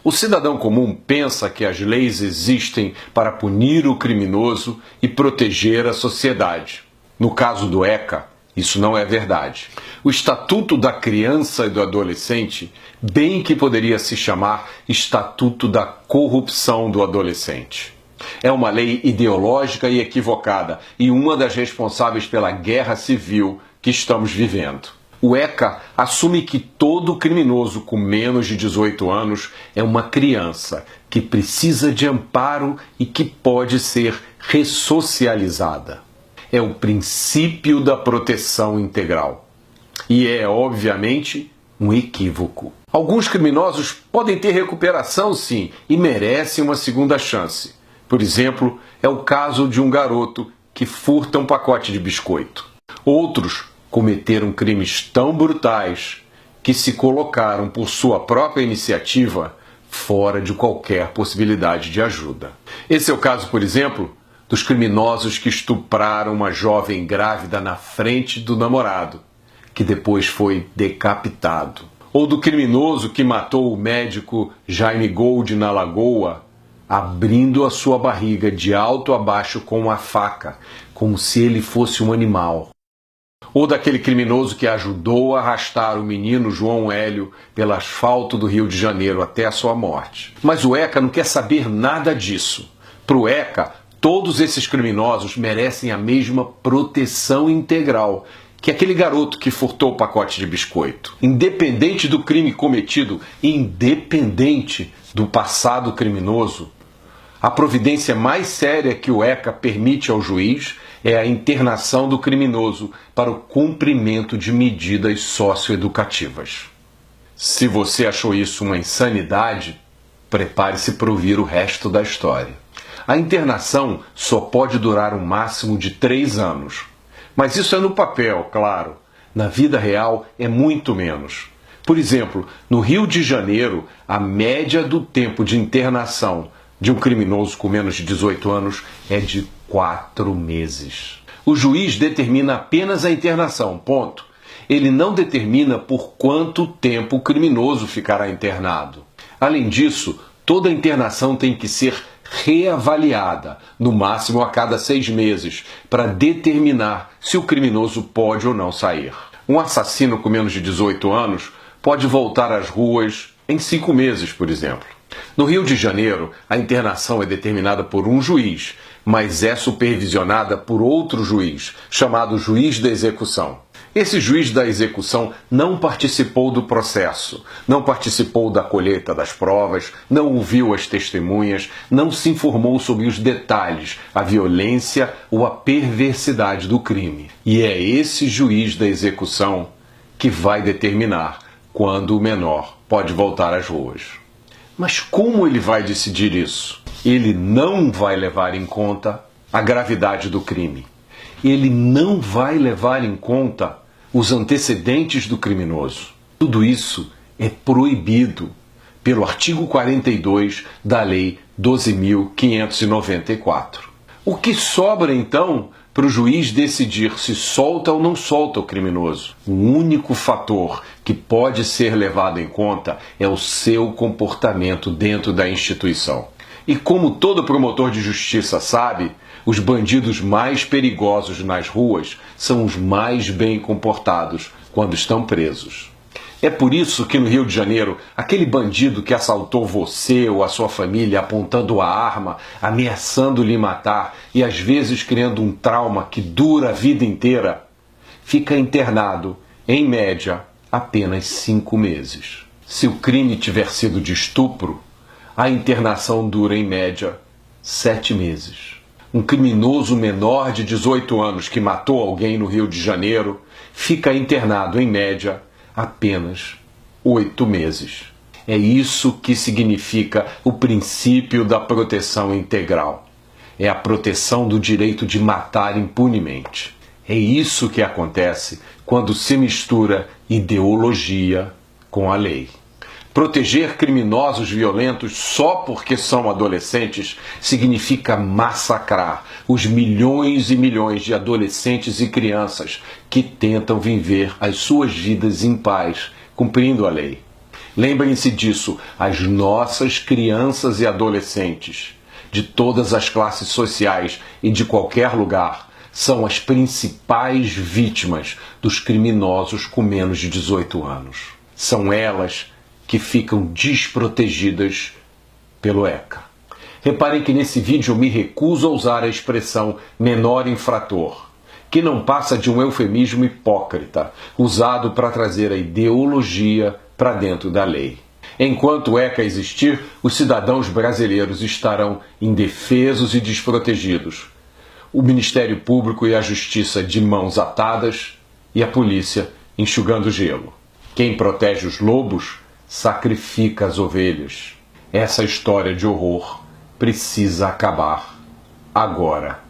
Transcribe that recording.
O cidadão comum pensa que as leis existem para punir o criminoso e proteger a sociedade. No caso do ECA, isso não é verdade. O Estatuto da Criança e do Adolescente, bem que poderia se chamar Estatuto da Corrupção do Adolescente. É uma lei ideológica e equivocada e uma das responsáveis pela guerra civil que estamos vivendo. O ECA assume que todo criminoso com menos de 18 anos é uma criança que precisa de amparo e que pode ser ressocializada. É o princípio da proteção integral. E é, obviamente, um equívoco. Alguns criminosos podem ter recuperação, sim, e merecem uma segunda chance. Por exemplo, é o caso de um garoto que furta um pacote de biscoito. Outros cometeram crimes tão brutais que se colocaram por sua própria iniciativa fora de qualquer possibilidade de ajuda. Esse é o caso, por exemplo, dos criminosos que estupraram uma jovem grávida na frente do namorado, que depois foi decapitado. Ou do criminoso que matou o médico Jaime Gold na Lagoa, abrindo a sua barriga de alto a baixo com uma faca, como se ele fosse um animal. Ou daquele criminoso que ajudou a arrastar o menino João Hélio pelo asfalto do Rio de Janeiro até a sua morte. Mas o ECA não quer saber nada disso. Para o ECA, todos esses criminosos merecem a mesma proteção integral que aquele garoto que furtou o pacote de biscoito. Independente do crime cometido, independente do passado criminoso, a providência mais séria que o ECA permite ao juiz é a internação do criminoso para o cumprimento de medidas socioeducativas. Se você achou isso uma insanidade, prepare-se para ouvir o resto da história. A internação só pode durar um máximo de 3 anos. Mas isso é no papel, claro. Na vida real é muito menos. Por exemplo, no Rio de Janeiro, a média do tempo de internação de um criminoso com menos de 18 anos é de 4 meses. O juiz determina apenas a internação, ponto. Ele não determina por quanto tempo o criminoso ficará internado. Além disso, toda internação tem que ser reavaliada, no máximo a cada 6 meses, para determinar se o criminoso pode ou não sair. Um assassino com menos de 18 anos pode voltar às ruas em 5 meses, por exemplo. No Rio de Janeiro, a internação é determinada por um juiz, mas é supervisionada por outro juiz, chamado juiz da execução. Esse juiz da execução não participou do processo, não participou da colheita das provas, não ouviu as testemunhas, não se informou sobre os detalhes, a violência ou a perversidade do crime. E é esse juiz da execução que vai determinar quando o menor pode voltar às ruas. Mas como ele vai decidir isso? Ele não vai levar em conta a gravidade do crime. Ele não vai levar em conta os antecedentes do criminoso. Tudo isso é proibido pelo artigo 42 da Lei 12.594. O que sobra, então, para o juiz decidir se solta ou não solta o criminoso? O único fator que pode ser levado em conta é o seu comportamento dentro da instituição. E como todo promotor de justiça sabe, os bandidos mais perigosos nas ruas são os mais bem comportados quando estão presos. É por isso que no Rio de Janeiro, aquele bandido que assaltou você ou a sua família apontando a arma, ameaçando lhe matar e às vezes criando um trauma que dura a vida inteira, fica internado, em média, apenas 5 meses. Se o crime tiver sido de estupro, a internação dura, em média, 7 meses. Um criminoso menor de 18 anos que matou alguém no Rio de Janeiro fica internado, em média, apenas 8 meses. É isso que significa o princípio da proteção integral. É a proteção do direito de matar impunemente. É isso que acontece quando se mistura ideologia com a lei. Proteger criminosos violentos só porque são adolescentes significa massacrar os milhões e milhões de adolescentes e crianças que tentam viver as suas vidas em paz, cumprindo a lei. Lembrem-se disso, as nossas crianças e adolescentes, de todas as classes sociais e de qualquer lugar, são as principais vítimas dos criminosos com menos de 18 anos. São elas que ficam desprotegidas pelo ECA. Reparem que nesse vídeo eu me recuso a usar a expressão menor infrator, que não passa de um eufemismo hipócrita, usado para trazer a ideologia para dentro da lei. Enquanto o ECA existir, os cidadãos brasileiros estarão indefesos e desprotegidos. O Ministério Público e a Justiça de mãos atadas e a polícia enxugando gelo. Quem protege os lobos sacrifica as ovelhas. Essa história de horror precisa acabar agora.